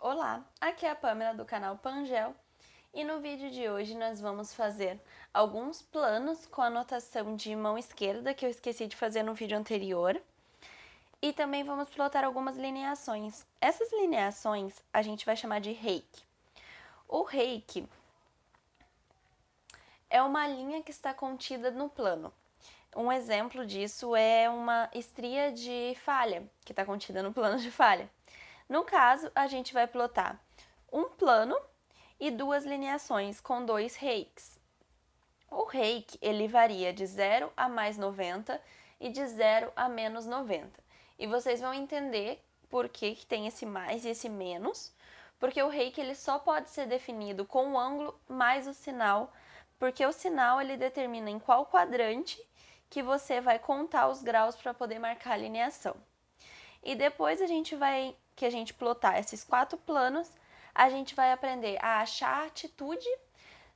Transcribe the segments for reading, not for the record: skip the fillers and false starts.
Olá, aqui é a Pamela do canal Pangel e no vídeo de hoje nós vamos fazer alguns planos com a notação de mão esquerda que eu esqueci de fazer no vídeo anterior e também vamos plotar algumas lineações. Essas lineações a gente vai chamar de reiki. O reiki é uma linha que está contida no plano. Um exemplo disso é uma estria de falha que está contida no plano de falha. No caso, a gente vai plotar um plano e duas lineações com dois reikis. O reiki, ele varia de 0 a mais 90 e de 0 a menos 90. E vocês vão entender por que tem esse mais e esse menos, porque o reiki ele só pode ser definido com o ângulo mais o sinal, porque o sinal ele determina em qual quadrante que você vai contar os graus para poder marcar a alineação. E depois a gente plotar esses 4 planos, a gente vai aprender a achar a atitude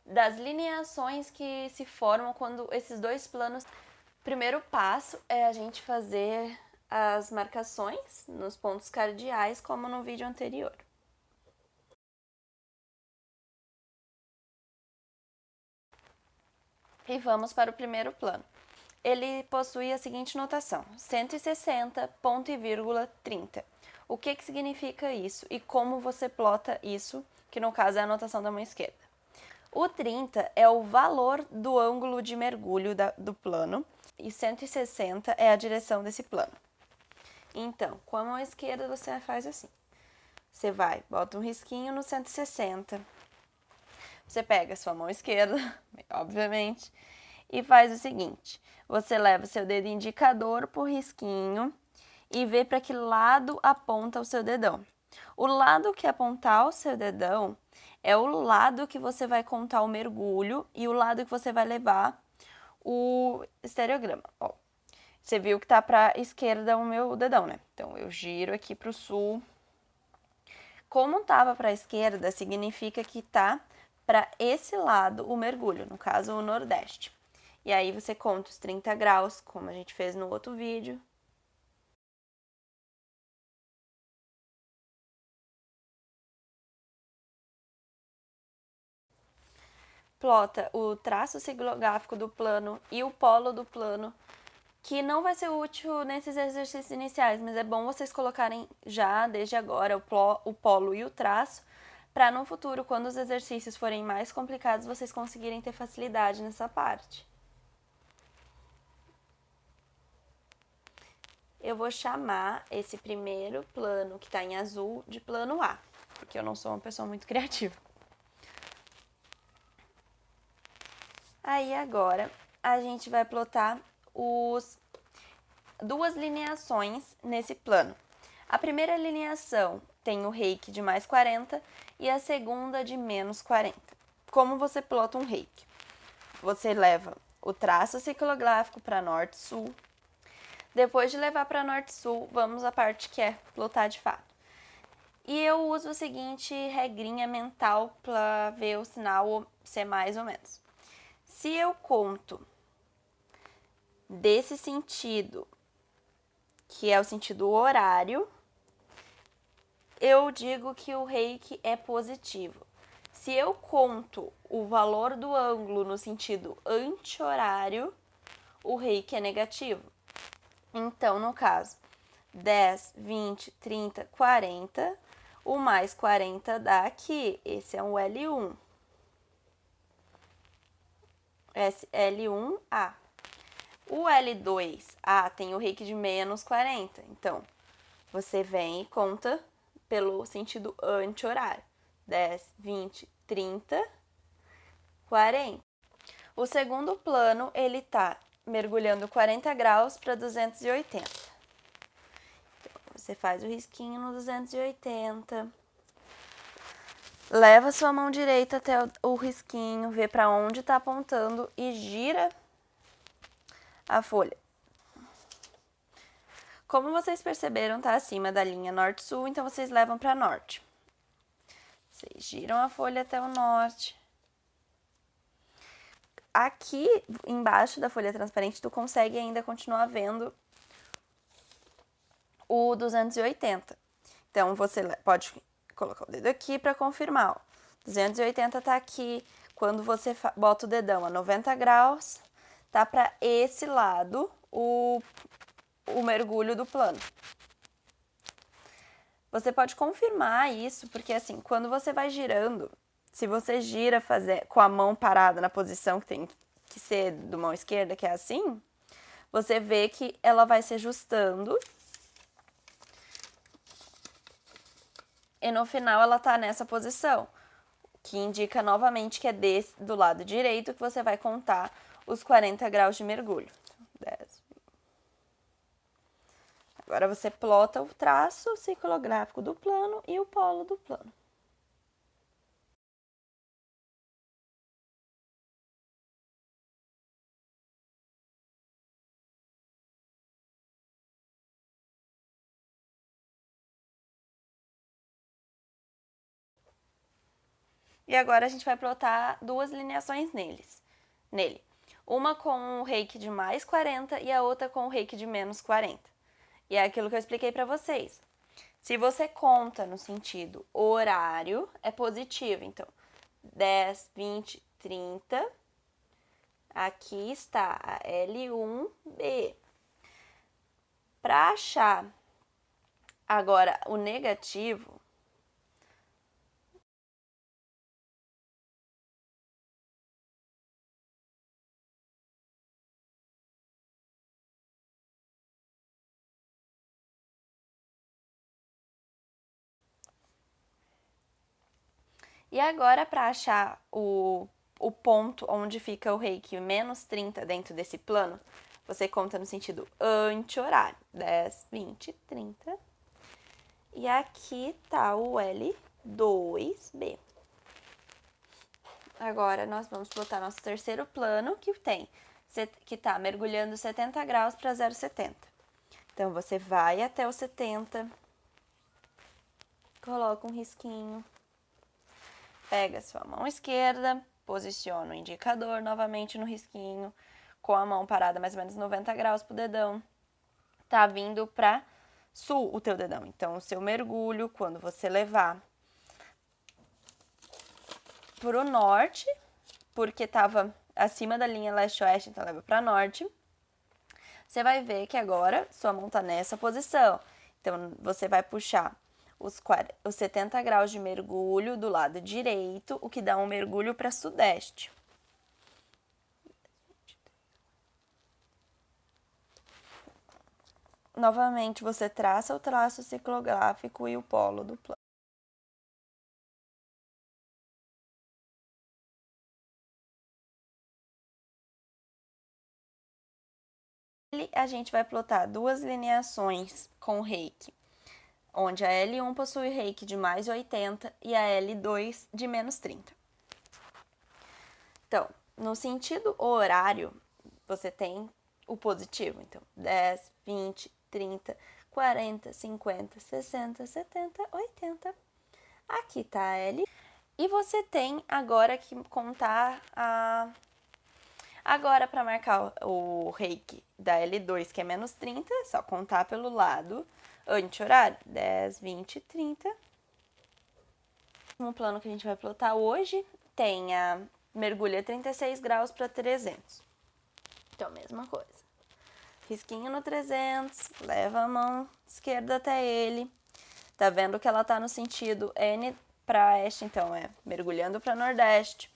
das lineações que se formam quando esses dois planos... O primeiro passo é a gente fazer as marcações nos pontos cardeais, como no vídeo anterior. E vamos para o primeiro plano. Ele possui a seguinte notação: 160, ponto e vírgula 30. O que significa isso e como você plota isso, que no caso é a notação da mão esquerda. O 30 é o valor do ângulo de mergulho do plano e 160 é a direção desse plano. Então, com a mão esquerda você faz assim. Você bota um risquinho no 160. Você pega a sua mão esquerda, obviamente, e faz o seguinte: você leva seu dedo indicador pro risquinho e vê para que lado aponta o seu dedão. O lado que apontar o seu dedão é o lado que você vai contar o mergulho e o lado que você vai levar o estereograma. Ó, você viu que tá para a esquerda o meu dedão, né? Então eu giro aqui para o sul. Como tava para a esquerda, significa que tá para esse lado o mergulho, no caso o nordeste. E aí você conta os 30 graus, como a gente fez no outro vídeo. Plota o traço sigilográfico do plano e o polo do plano, que não vai ser útil nesses exercícios iniciais, mas é bom vocês colocarem já, desde agora, o polo e o traço, para no futuro, quando os exercícios forem mais complicados, vocês conseguirem ter facilidade nessa parte. Eu vou chamar esse primeiro plano, que está em azul, de plano A, porque eu não sou uma pessoa muito criativa. Aí agora a gente vai plotar duas lineações nesse plano. A primeira lineação tem o reiki de mais 40 e a segunda de menos 40. Como você plota um reiki? Você leva o traço ciclográfico para norte-sul. Depois de levar para norte-sul, vamos à parte que é plotar de fato. E eu uso a seguinte regrinha mental para ver o sinal ser mais ou menos. Se eu conto desse sentido, que é o sentido horário, eu digo que o reiki é positivo. Se eu conto o valor do ângulo no sentido anti-horário, o reiki é negativo. Então, no caso, 10, 20, 30, 40, o mais 40 dá aqui. Esse é um L1. L1A. O L2A tem o reiki de menos 40. Então, você vem e conta pelo sentido anti-horário. 10, 20, 30, 40. O segundo plano, ele tá mergulhando 40 graus para 280. Então, você faz o risquinho no 280. Leva sua mão direita até o risquinho, vê para onde está apontando e gira a folha. Como vocês perceberam, tá acima da linha norte-sul, então vocês levam para norte. Vocês giram a folha até o norte. Aqui embaixo da folha transparente, tu consegue ainda continuar vendo o 280. Então, você pode colocar o dedo aqui para confirmar, ó. 280 tá aqui. Quando você bota o dedão a 90 graus, tá para esse lado o mergulho do plano. Você pode confirmar isso, porque assim, quando você vai girando, se você gira com a mão parada na posição que tem que ser do mão esquerda, que é assim, você vê que ela vai se ajustando. E no final ela tá nessa posição, que indica novamente que é do lado direito que você vai contar os 40 graus de mergulho. 10. Agora você plota o traço ciclográfico do plano e o polo do plano. E agora a gente vai plotar duas lineações nele. Uma com o reiki de mais 40 e a outra com o reiki de menos 40. E é aquilo que eu expliquei para vocês. Se você conta no sentido horário, é positivo. Então, 10, 20, 30. Aqui está a L1B. Para achar agora o negativo, e agora para achar o ponto onde fica o reiki menos 30 dentro desse plano, você conta no sentido anti-horário. 10, 20, 30. E aqui tá o L2B. Agora nós vamos botar nosso terceiro plano, que tá mergulhando 70 graus para 0,70. Então, você vai até o 70, coloca um risquinho, pega a sua mão esquerda, posiciona o indicador novamente no risquinho, com a mão parada mais ou menos 90 graus pro dedão. Tá vindo para sul o teu dedão. Então, o seu mergulho, quando você levar pro norte, porque tava acima da linha leste-oeste, então leva para norte, você vai ver que agora sua mão tá nessa posição. Então, você vai puxar os 70 graus de mergulho do lado direito, o que dá um mergulho para sudeste. Novamente, você traça o traço ciclográfico e o polo do plano. A gente vai plotar duas lineações com reiki, onde a L1 possui reiki de mais 80 e a L2 de menos 30. Então, no sentido horário, você tem o positivo. Então, 10, 20, 30, 40, 50, 60, 70, 80. Aqui tá a L. E você tem agora que contar a... Agora, para marcar o reiki da L2, que é menos 30, é só contar pelo lado anti-horário. 10, 20, 30. O plano que a gente vai plotar hoje tem a mergulha 36 graus para 300. Então, mesma coisa. Risquinho no 300, leva a mão esquerda até ele. Tá vendo que ela tá no sentido N para oeste, então é mergulhando para nordeste.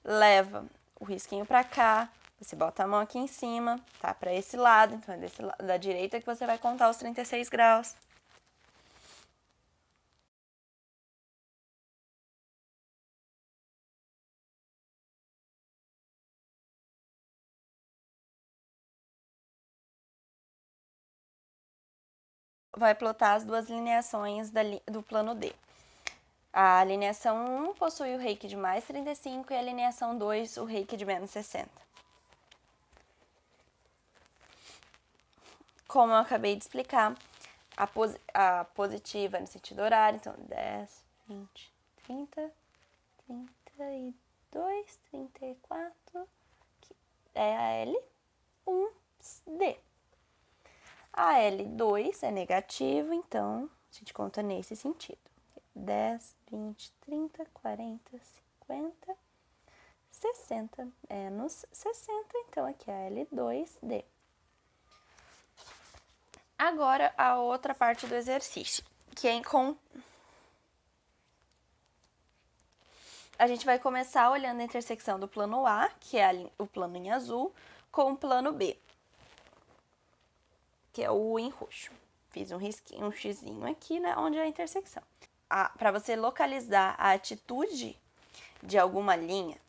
Leva o risquinho para cá, você bota a mão aqui em cima, tá? Para esse lado, então é desse lado da direita que você vai contar os 36 graus. Vai plotar as duas lineações do plano D. A alineação 1 possui o reiki de mais 35 e a alineação 2 o reiki de menos 60. Como eu acabei de explicar, a positiva no sentido horário, então 10, 20, 30, 32, 34, que é a L1D. A L2 é negativo, então a gente conta nesse sentido. 10, 20, 30, 40, 50, 60 menos 60, então aqui é L2D. Agora, a outra parte do exercício, que é a gente vai começar olhando a intersecção do plano A, que é o plano em azul, com o plano B, que é o em roxo. Fiz um risquinho, um xizinho aqui, né, onde é a intersecção. Para você localizar a atitude de alguma linha,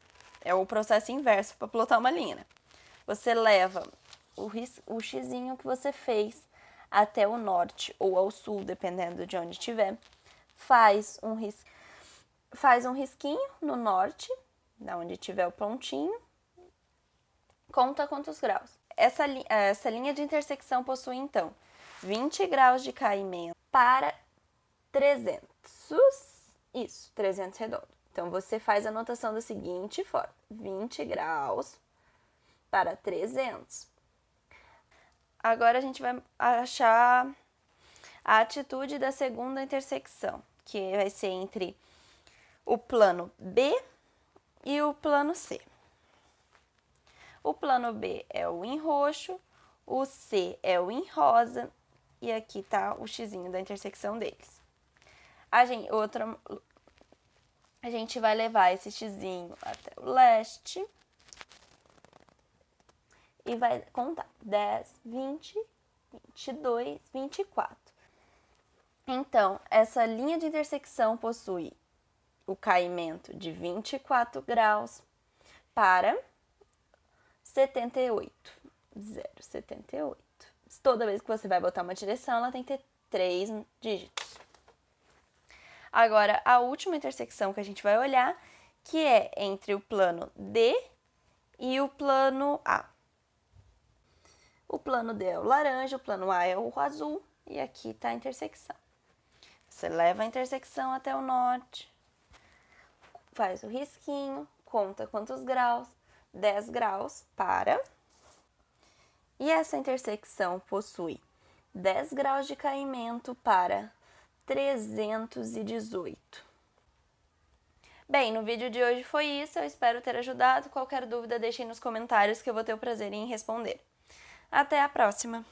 é o processo inverso para plotar uma linha, né? Você leva o xizinho que você fez até o norte ou ao sul, dependendo de onde estiver, faz um risquinho no norte, da onde tiver o pontinho, conta quantos graus. Essa linha de intersecção possui, então, 20 graus de caimento para 300. Isso, 300 redondo. Então, você faz a notação da seguinte forma: 20 graus para 300. Agora, a gente vai achar a atitude da segunda intersecção, que vai ser entre o plano B e o plano C. O plano B é o em roxo, o C é o em rosa, e aqui tá o xizinho da intersecção deles. A gente vai levar esse xizinho até o leste e vai contar 10, 20, 22, 24. Então, essa linha de intersecção possui o caimento de 24 graus para 78. 0,78. Toda vez que você vai botar uma direção, ela tem que ter 3 dígitos. Agora, a última intersecção que a gente vai olhar, que é entre o plano D e o plano A. O plano D é o laranja, o plano A é o azul, e aqui está a intersecção. Você leva a intersecção até o norte, faz o risquinho, conta quantos graus, 10 graus para... E essa intersecção possui 10 graus de caimento para 318. Bem, no vídeo de hoje foi isso, eu espero ter ajudado. Qualquer dúvida, deixem nos comentários que eu vou ter o prazer em responder. Até a próxima!